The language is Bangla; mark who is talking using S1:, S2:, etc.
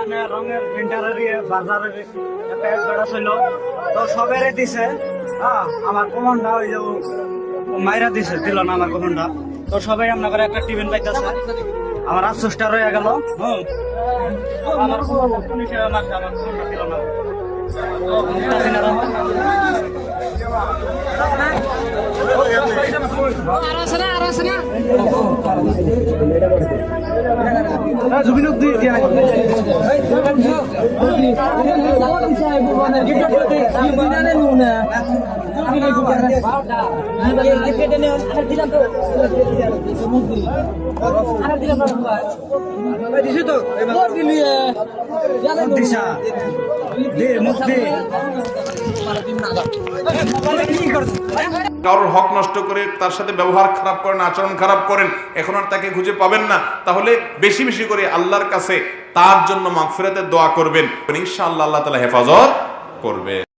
S1: রঙের প্রিন্টারের বাজারের একটা এক বেড়া ছিল, তো সবেরে দিছে। হ্যাঁ, আমার কমনটা ওই যে মাইরা দিছে, দিল না আমার কমনটা। তো সবাই আপনার করে একটা টিফিন পাইতেছে, আমার আফসোসটা রয়ে গেল। আমার কমনটা কোন হিসেবে মারছে, আমার কমনটা দিল না।
S2: কারোর হক নষ্ট করে তার সাথে ব্যবহার খারাপ করেন, আচরণ খারাপ করেন, এখন আর তাকে খুঁজে পাবেন না, তাহলে বেশি বেশি করে আল্লাহর কাছে তার জন্য মাগফিরাতের দোয়া করবেন, ইনশাআল্লাহ আল্লাহ তাআলা হেফাজত করবে।